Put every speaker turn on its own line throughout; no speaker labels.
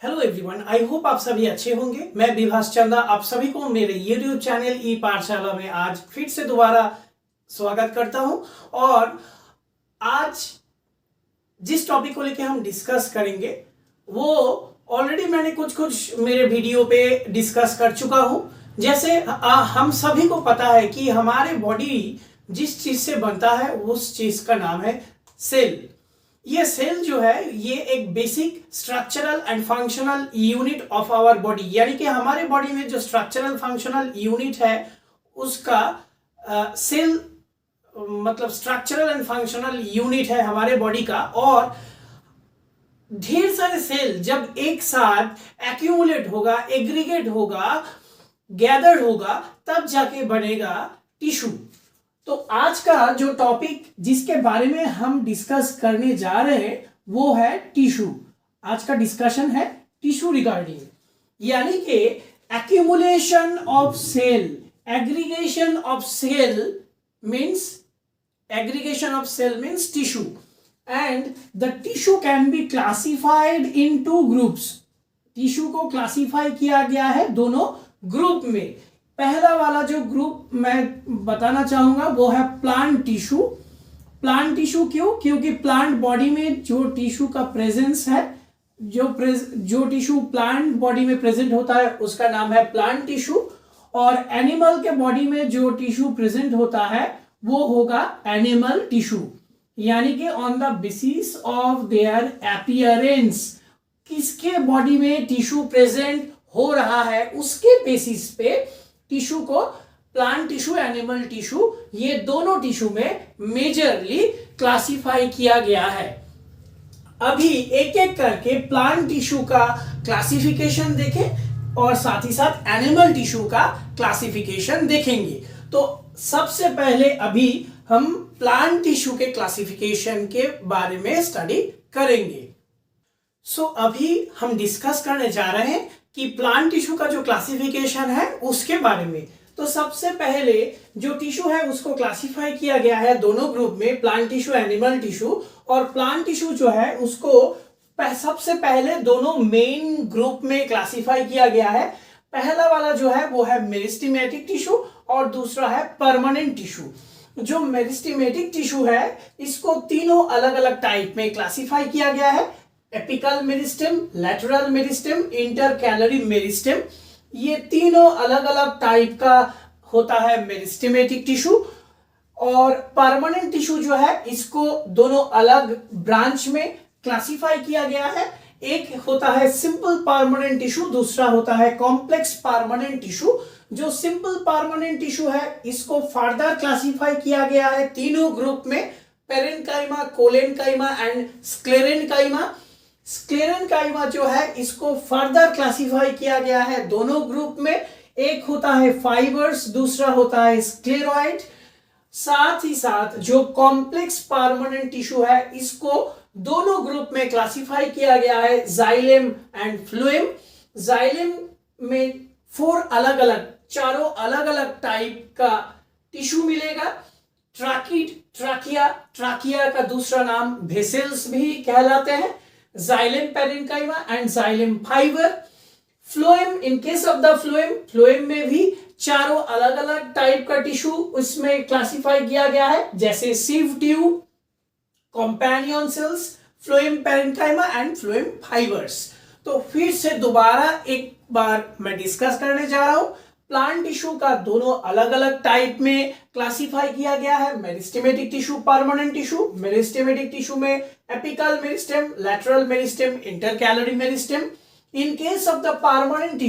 Hello everyone, I hope आप सभी अच्छे होंगे। मैं विभास चंदा आप सभी को मेरे यूट्यूब चैनल ई पाठशाला में आज फिर से दोबारा स्वागत करता हूं। और आज जिस टॉपिक को लेकर हम डिस्कस करेंगे वो ऑलरेडी मैंने कुछ मेरे वीडियो पे डिस्कस कर चुका हूं। जैसे हम सभी को पता है कि हमारे बॉडी जिस चीज से बनता है उस चीज का नाम है सेल। ये सेल जो है ये एक basic structural and functional unit of our body, यानी कि हमारे बॉडी में जो स्ट्रक्चरल फंक्शनल यूनिट है उसका सेल मतलब स्ट्रक्चरल एंड फंक्शनल यूनिट है हमारे बॉडी का। और ढेर सारे सेल जब एक साथ एक्यूमुलेट होगा, एग्रीगेट होगा, गैदर होगा, तब जाके बनेगा टिश्यू। तो आज का जो टॉपिक जिसके बारे में हम डिस्कस करने जा रहे हैं वो है टिश्यू। आज का डिस्कशन है टिश्यू रिगार्डिंग, यानी कि accumulation of cell, aggregation of cell means tissue. And the tissue can be classified in two groups. Tissue को क्लासिफाई किया गया है दोनों ग्रुप में। पहला वाला जो ग्रुप मैं बताना चाहूंगा वो है प्लांट टिश्यू। प्लांट टिश्यू क्यों? क्योंकि प्लांट बॉडी में जो टिश्यू का प्रेजेंस है, जो टिश्यू प्लांट बॉडी में प्रेजेंट होता है उसका नाम है प्लांट टिश्यू। और एनिमल के बॉडी में जो टिश्यू प्रेजेंट होता है वो होगा एनिमल टिश्यू। यानी कि on the basis of their appearance, किसके बॉडी में टिश्यू प्रेजेंट हो रहा है उसके बेसिस पे टिश्यू को प्लांट टिश्यू, एनिमल टिश्यू, ये दोनों टिश्यू में मेजरली क्लासिफाई किया गया है। अभी एक एक करके प्लांट टिश्यू का क्लासिफिकेशन देखें और साथ ही साथ एनिमल टिश्यू का क्लासिफिकेशन देखेंगे। तो सबसे पहले अभी हम प्लांट टिश्यू के क्लासिफिकेशन के बारे में स्टडी करेंगे। सो अभी हम डिस्कस करने जा रहे हैं कि प्लांट टिश्यू का जो क्लासिफिकेशन है उसके बारे में। तो सबसे पहले जो टिश्यू है उसको क्लासिफाई किया गया है दोनों ग्रुप में, प्लांट टिश्यू, एनिमल टिश्यू। और प्लांट टिश्यू जो है उसको सबसे पहले दोनों मेन ग्रुप में क्लासिफाई किया गया है। पहला वाला जो है वो है मेरिस्टेमेटिक टिश्यू और दूसरा है परमानेंट टिश्यू। जो मेरिस्टेमेटिक टिश्यू है इसको तीनों अलग अलग टाइप में क्लासिफाई किया गया है: apical meristem, lateral meristem, intercalary meristem. ये तीनों अलग अलग टाइप का होता है मेरिस्टेमेटिक टिश्यू। और परमानेंट टिश्यू जो है इसको दोनों अलग ब्रांच में क्लासिफाई किया गया है। एक होता है सिंपल परमानेंट टिश्यू, दूसरा होता है कॉम्प्लेक्स परमानेंट टिश्यू। जो सिंपल परमानेंट टिश्यू है इसको फर्दर क्लासिफाई किया गया है तीनों ग्रुप में: parenchyma, collenchyma and sclerenchyma. Sclerenchyma जो है इसको फर्दर क्लासिफाई किया गया है दोनों ग्रुप में। एक होता है फाइबर्स, दूसरा होता है स्क्लेरॉइड। साथ ही साथ जो कॉम्प्लेक्स परमानेंट टिश्यू है इसको दोनों ग्रुप में क्लासिफाई किया गया है: जाइलेम एंड फ्लोएम। जाइलेम में चारों अलग अलग टाइप का टिश्यू मिलेगा: ट्राकिड, ट्राकिया का दूसरा नाम वेसल्स भी कहलाते हैं, xylem parenchyma and xylem fibre. Phloem, in case of the phloem में भी चारों अलग अलग टाइप का टिश्यू उसमें क्लासिफाई किया गया है, जैसे sieve tube, companion cells, phloem parenchyma and phloem fibres. तो फिर से दोबारा एक बार मैं डिस्कस करने जा रहा हूं। प्लांट टिश्यू का दोनों अलग अलग टाइप में क्लासिफाई किया गया है: meristematic tissue, permanent tissue. Meristematic tissue में apical meristem, lateral meristem, intercalary meristem. In case of the permanent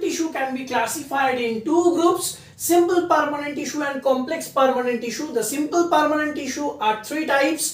tissue can be classified in two groups: simple permanent tissue and complex permanent tissue. The simple permanent tissue are three types: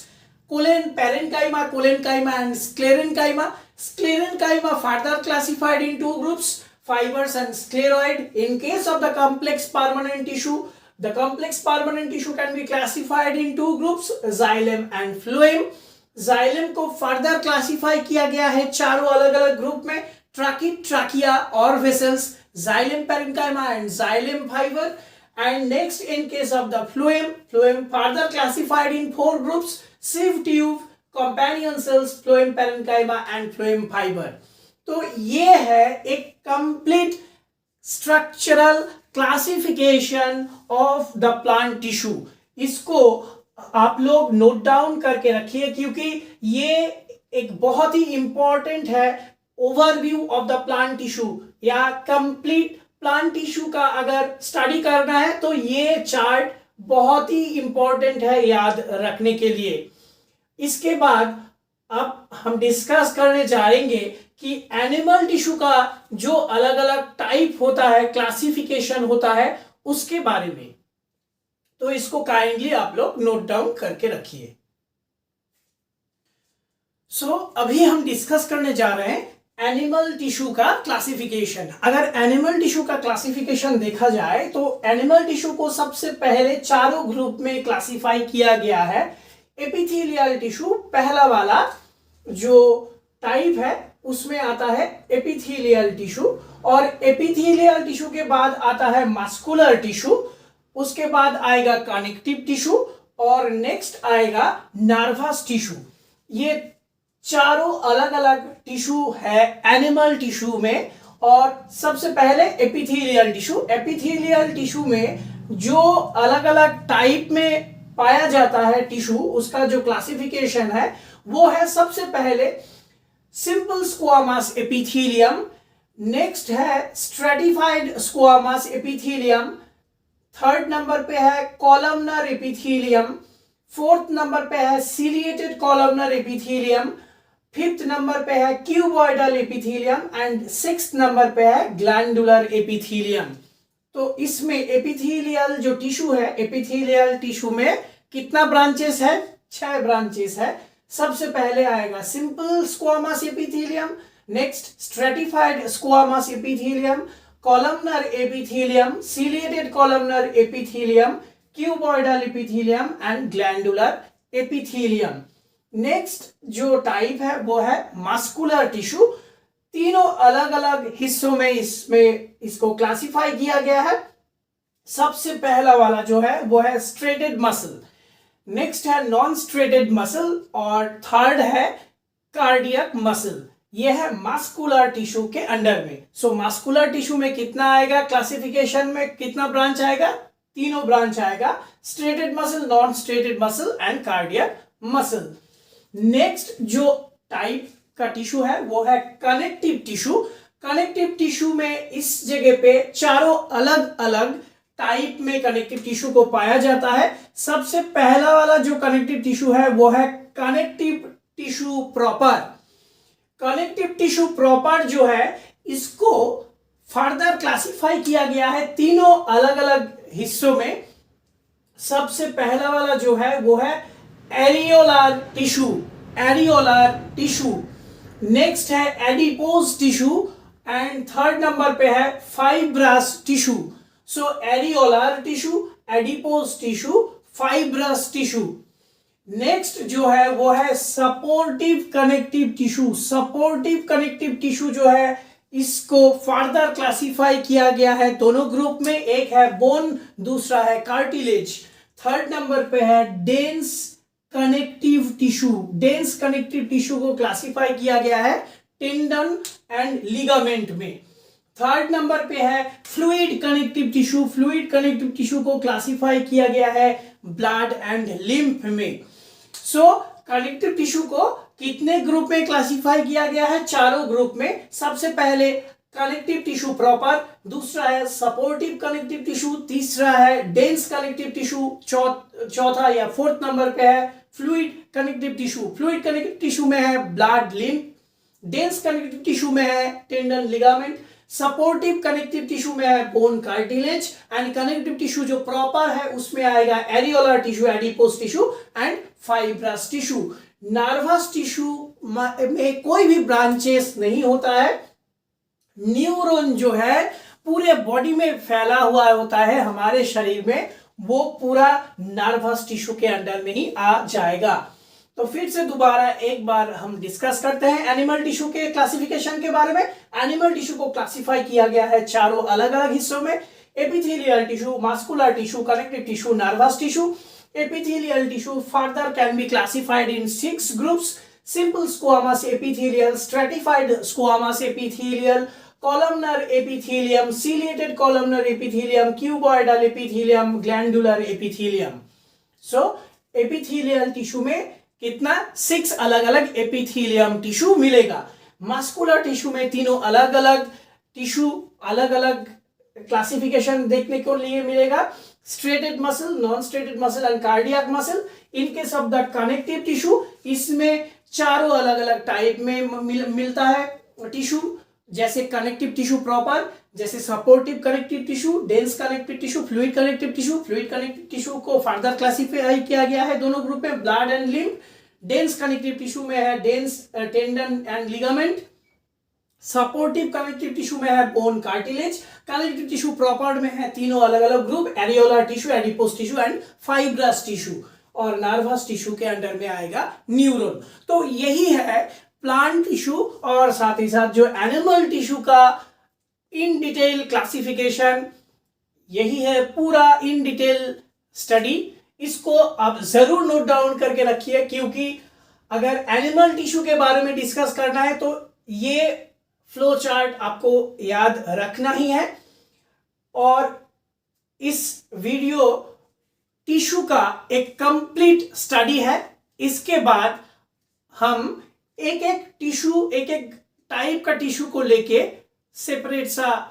parenchyma and sclerenchyma. Sclerenchyma further classified in two groups: fibers and scleroid. In case of the complex permanent tissue, the complex permanent tissue can be classified in two groups: xylem and phloem. Xylem को further classify किया गया है चारों अलग अलग group में: tracheid, trachea और vessels, xylem parenchyma and xylem fibre. And next, in case of the phloem further classified in four groups: sieve tube, companion cells, phloem parenchyma and phloem fibre. तो ये है एक complete structural classification of the plant tissue. इसको आप लोग note down करके रखिए, क्योंकि ये एक बहुत ही इंपॉर्टेंट है overview of the plant tissue, या कंप्लीट प्लांट टिश्यू का अगर स्टडी करना है तो ये चार्ट बहुत ही इंपॉर्टेंट है याद रखने के लिए। इसके बाद अब हम डिस्कस करने जाएंगे कि एनिमल टिश्यू का जो अलग अलग टाइप होता है, क्लासिफिकेशन होता है, उसके बारे में। तो इसको काइंडली आप लोग नोट डाउन करके रखिए। अभी हम डिस्कस करने जा रहे हैं एनिमल टिश्यू का क्लासिफिकेशन। अगर एनिमल टिश्यू का क्लासिफिकेशन देखा जाए तो एनिमल टिश्यू को सबसे पहले चारों ग्रुप में क्लासिफाई किया गया है। एपिथेलियल टिश्यू पहला वाला जो टाइप है उसमें आता है एपिथेलियल टिश्यू, और एपिथेलियल टिश्यू के बाद आता है मस्कुलर टिश्यू, उसके बाद आएगा कनेक्टिव टिश्यू, और नेक्स्ट आएगा नर्वस टिश्यू। ये चारों अलग अलग टिश्यू है एनिमल टिश्यू में। और सबसे पहले एपिथेलियल टिश्यू। एपिथेलियल टिश्यू में जो अलग अलग टाइप में पाया जाता है टिश्यू, उसका जो क्लासिफिकेशन है वो है सबसे पहले सिंपल स्क्वामस एपिथेलियम, नेक्स्ट है stratified squamous epithelium, third number पे है कॉलमनर एपिथेलियम, फोर्थ नंबर पे है ciliated columnar epithelium, fifth number पे है cuboidal epithelium, and sixth number पे है ग्लैंडुलर एपिथेलियम। तो इसमें एपिथेलियल जो टिश्यू है, एपिथेलियल टिश्यू में कितना ब्रांचेस है? 6 ब्रांचेस है। सबसे पहले आएगा simple squamous epithelium, next stratified squamous epithelium, columnar epithelium, ciliated columnar epithelium, cuboidal epithelium and glandular epithelium. Next जो टाइप है वो है मस्कुलर टिश्यू। तीनों अलग अलग हिस्सों में इसको क्लासिफाई किया गया है। सबसे पहला वाला जो है वो है स्ट्रेटेड मसल, नेक्स्ट है नॉन स्ट्रेटेड मसल, और थर्ड है कार्डियक मसल। ये है मस्कुलर टिश्यू के अंडर में। सो मस्कुलर टिश्यू में कितना आएगा क्लासिफिकेशन में, कितना ब्रांच आएगा? तीनों ब्रांच आएगा, striated muscle, non striated muscle and cardiac muscle. Next जो टाइप का टिश्यू है वो है कनेक्टिव टिश्यू। कनेक्टिव टिश्यू में इस जगह पे चारों अलग अलग टाइप में कनेक्टिव टिश्यू को पाया जाता है। सबसे पहला वाला जो कनेक्टिव टिश्यू है वो है connective tissue proper. Connective tissue proper जो है इसको फर्दर क्लासिफाई किया गया है तीनों अलग अलग हिस्सों में। सबसे पहला वाला जो है वो है areolar tissue, areolar tissue. Next है adipose tissue, and third number पे है fibrous tissue. So areolar tissue, adipose tissue, fibrous tissue. Next जो है वो है supportive connective tissue. Supportive connective tissue जो है इसको फर्दर क्लासिफाई किया गया है दोनों ग्रुप में, एक है बोन, दूसरा है कार्टिलेज। थर्ड नंबर पे है dense connective tissue. Dense connective tissue को क्लासिफाई किया गया है टेंडन एंड लिगामेंट में। थर्ड नंबर पे है fluid connective tissue. Fluid connective tissue को क्लासिफाई किया गया है ब्लड एंड लिम्फ में। सो कनेक्टिव टिश्यू को कितने ग्रुप में क्लासिफाई किया गया है? चारों ग्रुप में। सबसे पहले कनेक्टिव टिश्यू प्रॉपर, दूसरा है सपोर्टिव कनेक्टिव टिश्यू, तीसरा है डेंस कनेक्टिव टिश्यू, चौथा या फोर्थ नंबर पे है fluid connective tissue. Fluid connective tissue में है blood lymph, dense connective tissue में है tendon ligament, supportive connective tissue में है bone cartilage, and connective tissue जो प्रॉपर है उसमें आएगा areolar tissue, adipose tissue and fibrous tissue. Nervous tissue में कोई भी ब्रांचेस नहीं होता है। न्यूरॉन जो है पूरे बॉडी में फैला हुआ होता है हमारे शरीर में, वो पूरा नर्वस टिश्यू के अंडर में ही आ जाएगा। तो फिर से दोबारा एक बार हम डिस्कस करते हैं एनिमल टिश्यू के क्लासिफिकेशन के बारे में। एनिमल टिश्यू को क्लासिफाई किया गया है चारों अलग अलग हिस्सों में, epithelial tissue, muscular tissue, connective tissue, nervous tissue. epithelial tissue further can be classified in 6 groups: simple squamous epithelial, stratified squamous epithelial, columnar epithelium, ciliated columnar epithelium, cuboidal epithelium, glandular epithelium. So epithelial tissue में कितना 6 अलग अलग epithelium tissue मिलेगा. Muscular tissue में तीनों अलग अलग tissue, अलग अलग क्लासिफिकेशन देखने को लिए मिलेगा: striated muscle, non striated muscle and cardiac muscle. In case of the connective tissue, इसमें चारों अलग अलग टाइप में मिलता है टिश्यू, जैसे कनेक्टिव टिश्यू प्रॉपर, जैसे supportive connective tissue, dense connective tissue, fluid connective tissue. Fluid connective tissue को फर्दर क्लासिफाई किया गया है दोनों ग्रुप में, blood and lymph. Dense connective tissue में है dense tendon and ligament. Supportive connective tissue में है bone, cartilage. Connective tissue proper में है तीनों अलग अलग group: areolar tissue, adipose tissue and fibrous tissue. और नर्वस टिश्यू के अंडर में आएगा न्यूरॉन. तो यही है प्लांट टिश्यू और साथ ही साथ जो एनिमल टिश्यू का इन डिटेल क्लासिफिकेशन. यही है पूरा इन डिटेल स्टडी. इसको आप जरूर नोट डाउन करके रखिए, क्योंकि अगर एनिमल टिश्यू के बारे में डिस्कस करना है तो ये फ्लो चार्ट आपको याद रखना ही है. और इस वीडियो टिश्यू का एक कंप्लीट स्टडी है. इसके बाद हम एक एक टिश्यू, एक एक टाइप का टिश्यू को लेके सेपरेट सा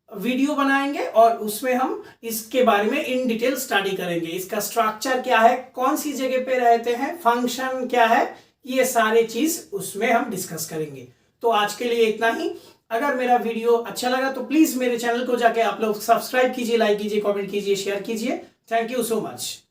वीडियो बनाएंगे और उसमें हम इसके बारे में इन डिटेल स्टडी करेंगे. इसका स्ट्रक्चर क्या है, कौन सी जगह पे रहते हैं, फंक्शन क्या है, ये सारे चीज उसमें हम डिस्कस करेंगे. तो आज के लिए इतना ही. अगर मेरा वीडियो अच्छा लगा तो प्लीज मेरे चैनल को जाके आप लोग सब्सक्राइब कीजिए, लाइक कीजिए, कमेंट कीजिए, शेयर कीजिए. Thank you so much.